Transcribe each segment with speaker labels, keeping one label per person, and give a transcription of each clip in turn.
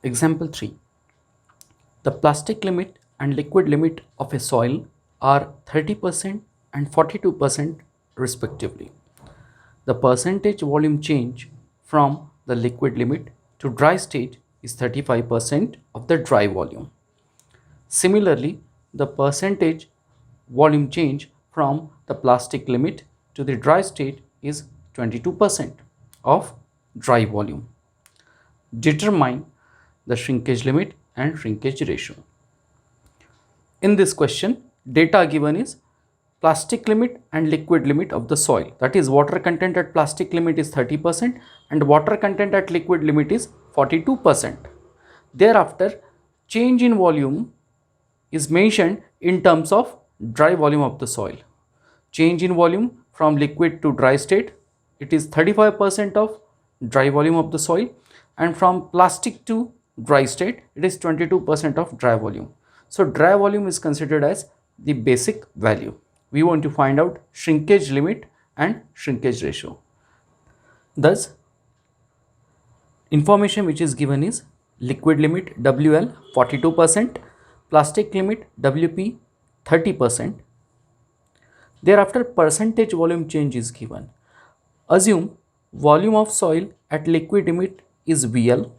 Speaker 1: Example 3. The plastic limit and liquid limit of a soil are 30% and 42% respectively. The percentage volume change from the liquid limit to dry state is 35% of the dry volume. Similarly, the percentage volume change from the plastic limit to the dry state is 22% of dry volume. Determine the shrinkage limit and shrinkage ratio. In this question, data given is plastic limit and liquid limit of the soil. That is, water content at plastic limit is 30% and water content at liquid limit is 42%. Thereafter, change in volume is mentioned in terms of dry volume of the soil. Change in volume from liquid to dry state, it is 35% of dry volume of the soil, and from plastic to dry state, it is 22% of dry volume. So dry volume is considered as the basic value. We want to find out shrinkage limit and shrinkage ratio. Thus, information which is given is liquid limit WL 42%, plastic limit WP 30%. Thereafter, percentage volume change is given. Assume volume of soil at liquid limit is VL.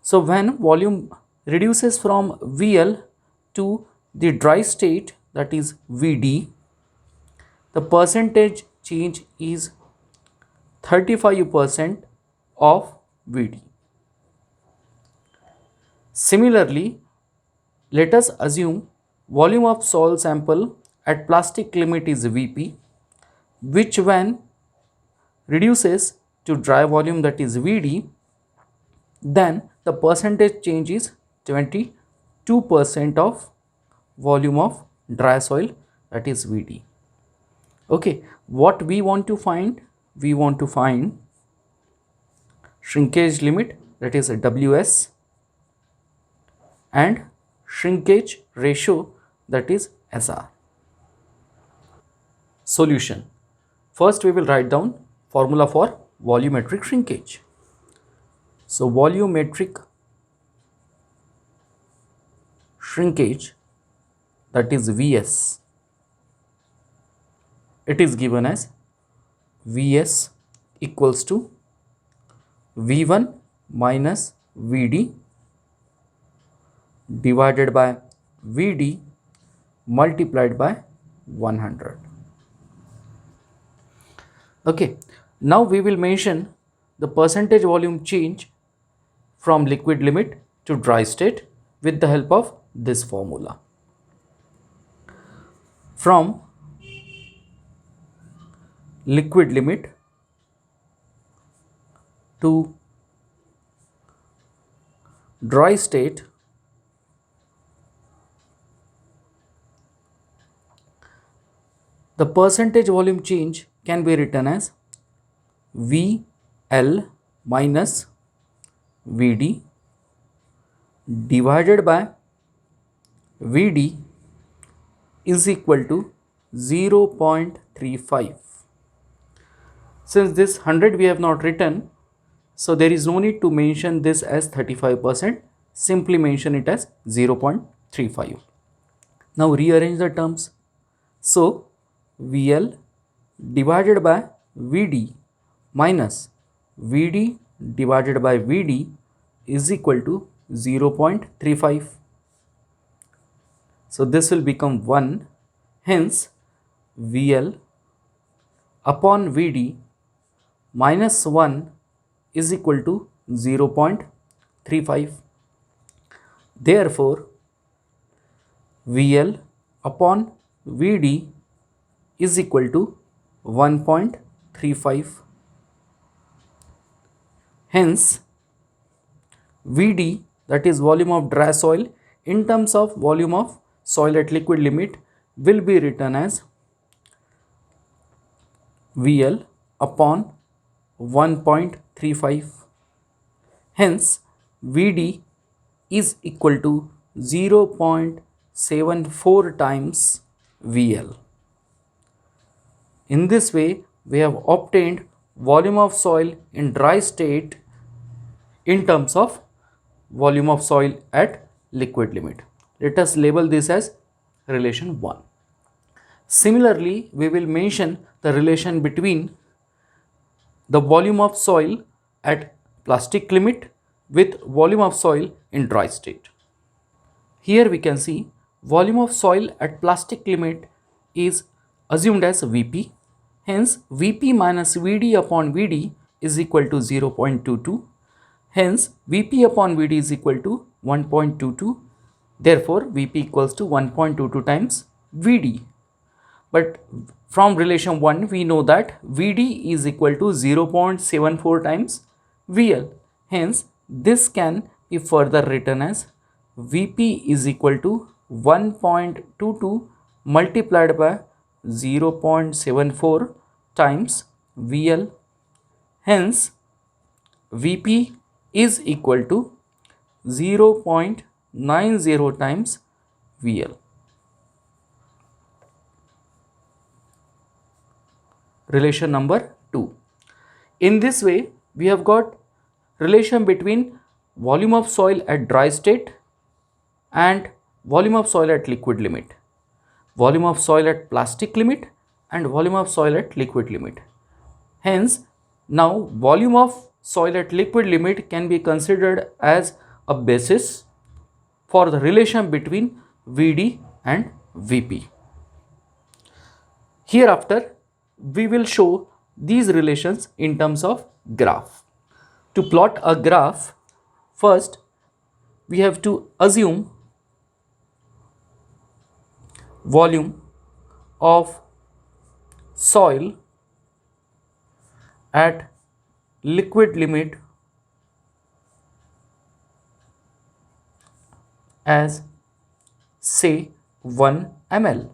Speaker 1: So when volume reduces from VL to the dry state, that is VD, the percentage change is 35% of VD. Similarly, let us assume volume of soil sample at plastic limit is VP, which when reduces to dry volume, that is VD, then the percentage change is 22% of volume of dry soil, that is VD. Okay, what we want to find? We want to find shrinkage limit, that is WS, and shrinkage ratio, that is SR. Solution. First we will write down formula for volumetric shrinkage. So volumetric shrinkage, that is VS, it is given as VS equals to V1 minus VD divided by VD multiplied by 100. Okay, now we will mention the percentage volume change from liquid limit to dry state with the help of this formula. From liquid limit to dry state, the percentage volume change can be written as VL minus VD divided by VD is equal to 0.35. Since this 100 we have not written, so there is no need to mention this as 35%. Simply mention it as 0.35. Now rearrange the terms. So VL divided by VD minus VD divided by VD is equal to 0.35. So this will become 1. Hence VL upon VD minus 1 is equal to 0.35. Therefore, VL upon VD is equal to 1.35. Hence, VD, that is volume of dry soil, in terms of volume of soil at liquid limit, will be written as VL upon 1.35. Hence, VD is equal to 0.74 times VL. In this way, we have obtained volume of soil in dry state in terms of volume of soil at liquid limit. Let us label this as relation 1. Similarly, we will mention the relation between the volume of soil at plastic limit with volume of soil in dry state. Here we can see volume of soil at plastic limit is assumed as Vp. Hence, Vp minus Vd upon Vd is equal to 0.22. Hence, Vp upon Vd is equal to 1.22. Therefore, Vp equals to 1.22 times Vd. But from relation 1, we know that Vd is equal to 0.74 times VL. Hence, this can be further written as Vp is equal to 1.22 multiplied by 0.74 times VL. Hence, Vp is equal to 0.90 times VL. Relation number 2. In this way, we have got relation between volume of soil at dry state and volume of soil at liquid limit, volume of soil at plastic limit and volume of soil at liquid limit. Hence, now volume of soil at liquid limit can be considered as a basis for the relation between Vd and Vp. Hereafter, we will show these relations in terms of graph. To plot a graph, first we have to assume volume of soil at liquid limit as say 1 ml.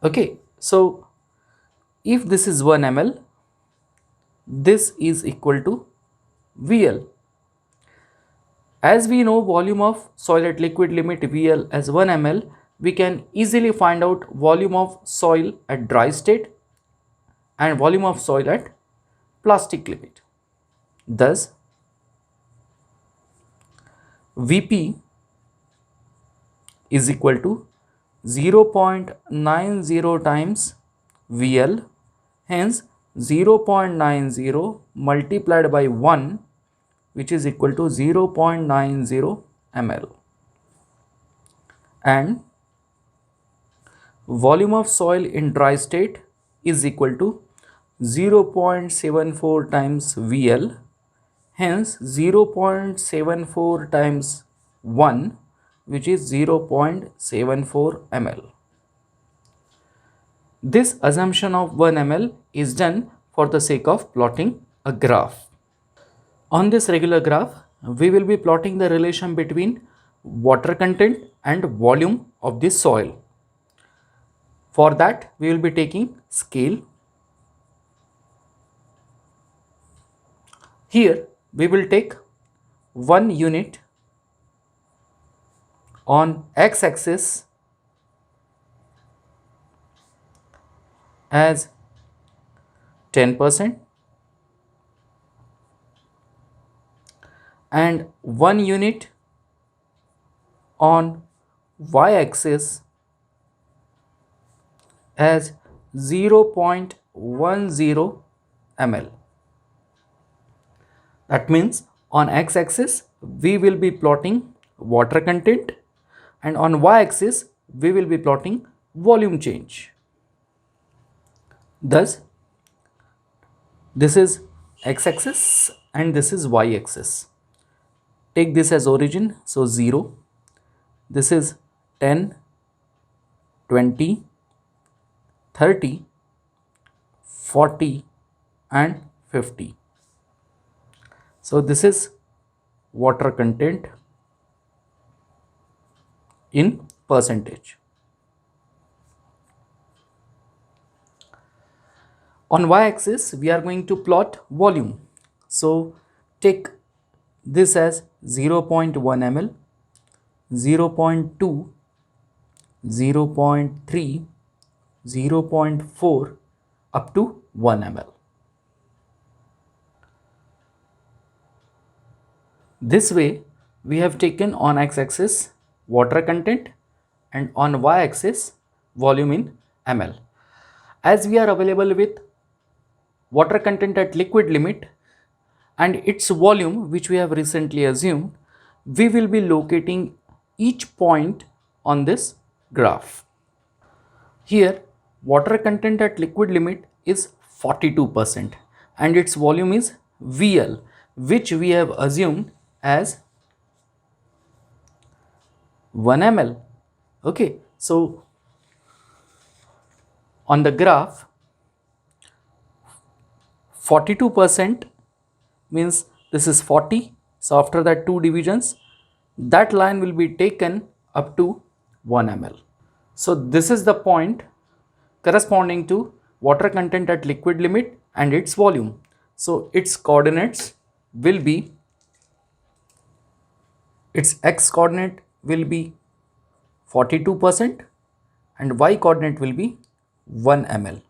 Speaker 1: Okay, so if this is 1 ml, this is equal to VL. As we know volume of soil at liquid limit VL as 1 ml, we can easily find out volume of soil at dry state and volume of soil at plastic limit. Thus, Vp is equal to 0.90 times VL. Hence, 0.90 multiplied by 1, which is equal to 0.90 ml. And volume of soil in dry state is equal to 0.74 times VL. Hence, 0.74 times 1, which is 0.74 ml. This assumption of 1 ml is done for the sake of plotting a graph. On this regular graph, we will be plotting the relation between water content and volume of the soil. For that, we will be taking scale. Here, we will take 1 unit on x-axis as 10% and 1 unit on y-axis as 0.10 ml. That means on x-axis we will be plotting water content and on y-axis we will be plotting volume change. Thus, this is x-axis and this is y-axis. Take this as origin, so 0. This is 10, 20, 30, 40 and 50. So this is water content in percentage. On y-axis, we are going to plot volume. So take this as 0.1 ml, 0.2, 0.3, 0.4 up to 1 ml. This way, we have taken on x-axis water content and on y-axis volume in ml. As we are available with water content at liquid limit and its volume which we have recently assumed, we will be locating each point on this graph. Here, water content at liquid limit is 42% and its volume is VL, which we have assumed as 1 ml. Okay, so on the graph, 42% means this is 40. So after that 2 divisions, that line will be taken up to 1 ml. So this is the point corresponding to water content at liquid limit and its volume. So its coordinates will be, its x coordinate will be 42% and y coordinate will be 1 ml.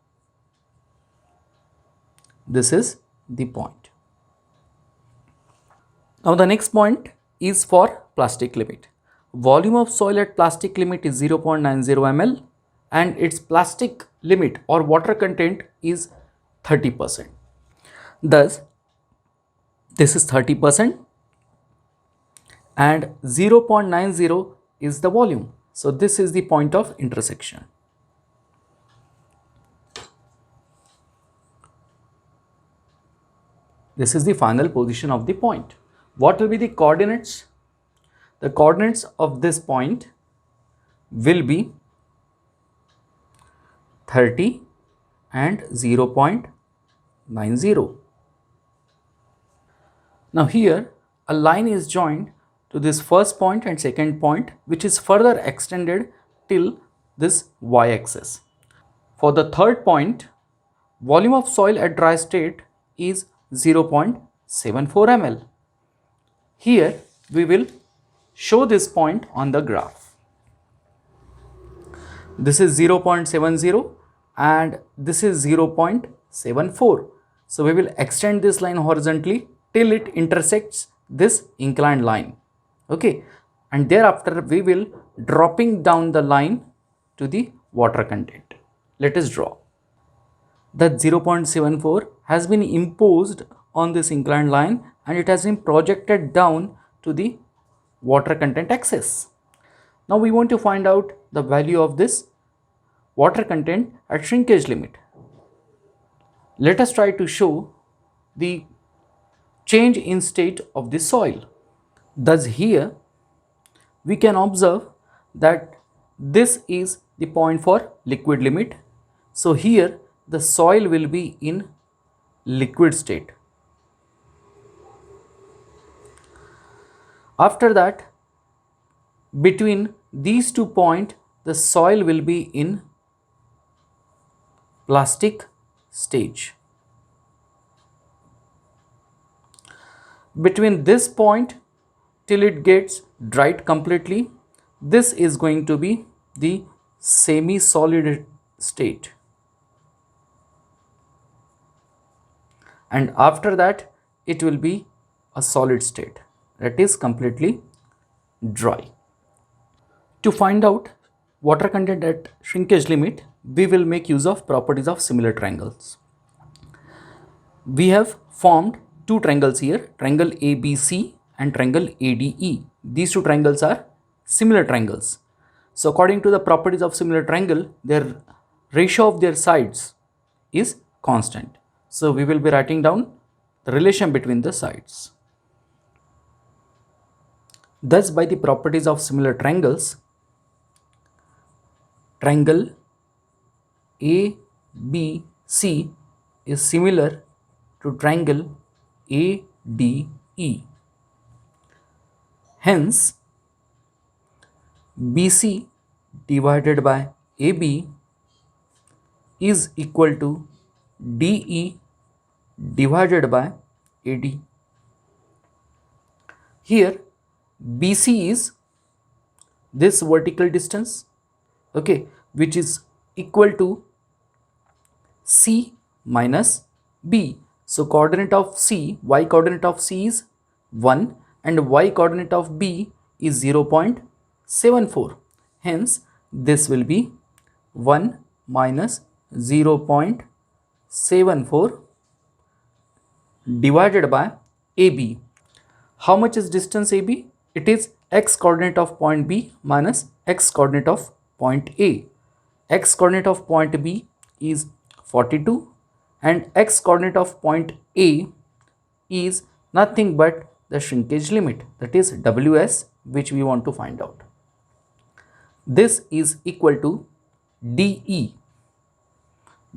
Speaker 1: This is the point. Now the next point is for plastic limit. Volume of soil at plastic limit is 0.90 ml and its plastic limit or water content is 30%. Thus, this is 30% and 0.90 is the volume. So this is the point of intersection. This is the final position of the point. What will be the coordinates? The coordinates of this point will be 30 and 0.90. Now here a line is joined to this first point and second point, which is further extended till this y-axis. For the third point, volume of soil at dry state is 0.74 ml. Here we will show this point on the graph. This is 0.70 and this is 0.74. So we will extend this line horizontally till it intersects this inclined line. Okay, and thereafter we will dropping down the line to the water content. Let us draw. That 0.74 has been imposed on this inclined line and it has been projected down to the water content axis. Now we want to find out the value of this water content at shrinkage limit. Let us try to show the change in state of the soil. Thus here we can observe that this is the point for liquid limit. So here the soil will be in liquid state. After that, between these 2 points, the soil will be in plastic stage. Between this point till it gets dried completely, this is going to be the semi-solid state. And after that, it will be a solid state, that is completely dry. To find out water content at shrinkage limit, we will make use of properties of similar triangles. We have formed 2 triangles here, triangle ABC and triangle ADE. These 2 triangles are similar triangles. So according to the properties of similar triangle, their ratio of their sides is constant. So we will be writing down the relation between the sides. Thus, by the properties of similar triangles, triangle ABC is similar to triangle ADE. Hence, BC divided by AB is equal to DE divided by AD. Here BC is this vertical distance, okay, which is equal to C minus B. So coordinate of C, y coordinate of C is 1 and y coordinate of B is 0.74. Hence, this will be 1 minus 0.74 divided by AB. How much is distance AB? It is x coordinate of point B minus x coordinate of point A. X coordinate of point B is 42 and x coordinate of point A is nothing but the shrinkage limit, that is WS, which we want to find out. This is equal to DE.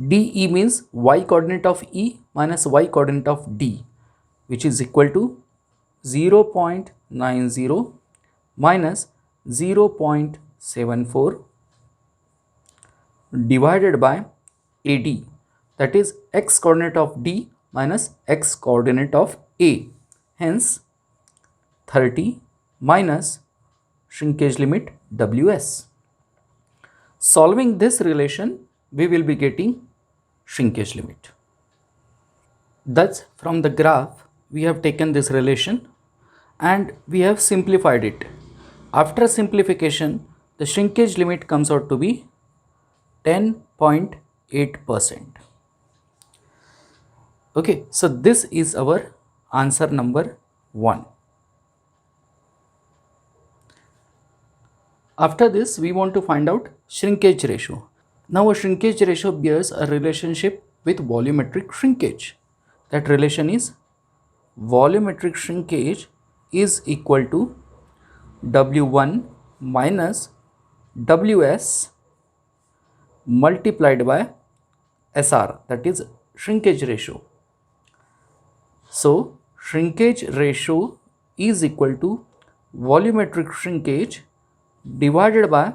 Speaker 1: DE means y coordinate of E minus y coordinate of D, which is equal to 0.90 minus 0.74 divided by AD, that is x coordinate of D minus x coordinate of A. Hence, 30 minus shrinkage limit WS. Solving this relation, we will be getting shrinkage limit. Thus, from the graph, we have taken this relation and we have simplified it. After simplification, the shrinkage limit comes out to be 10.8%. Okay, so this is our answer number 1. After this, we want to find out shrinkage ratio. Now, a shrinkage ratio bears a relationship with volumetric shrinkage. That relation is volumetric shrinkage is equal to W1 minus WS multiplied by SR, that is shrinkage ratio. So, shrinkage ratio is equal to volumetric shrinkage divided by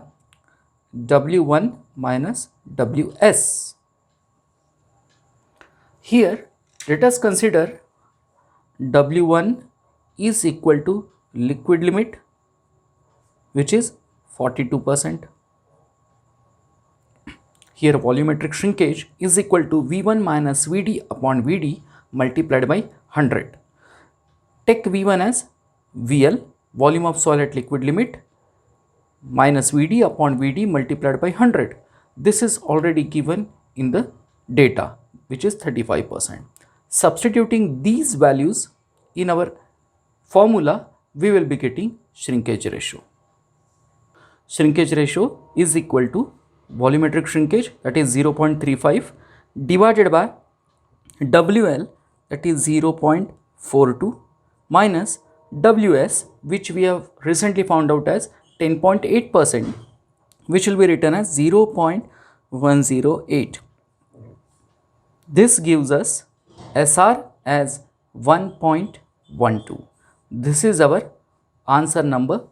Speaker 1: W1 minus WS. Here, let us consider W1 is equal to liquid limit, which is 42%. Here, volumetric shrinkage is equal to V1 minus Vd upon Vd multiplied by 100. Take V1 as VL, volume of soil at liquid limit, minus Vd upon Vd multiplied by 100. This is already given in the data, which is 35%. Substituting these values in our formula, we will be getting shrinkage ratio. Shrinkage ratio is equal to volumetric shrinkage, that is 0.35 divided by WL, that is 0.42 minus WS, which we have recently found out as 10.8%, which will be written as 0.108. This gives us SR as 1.12. This is our answer number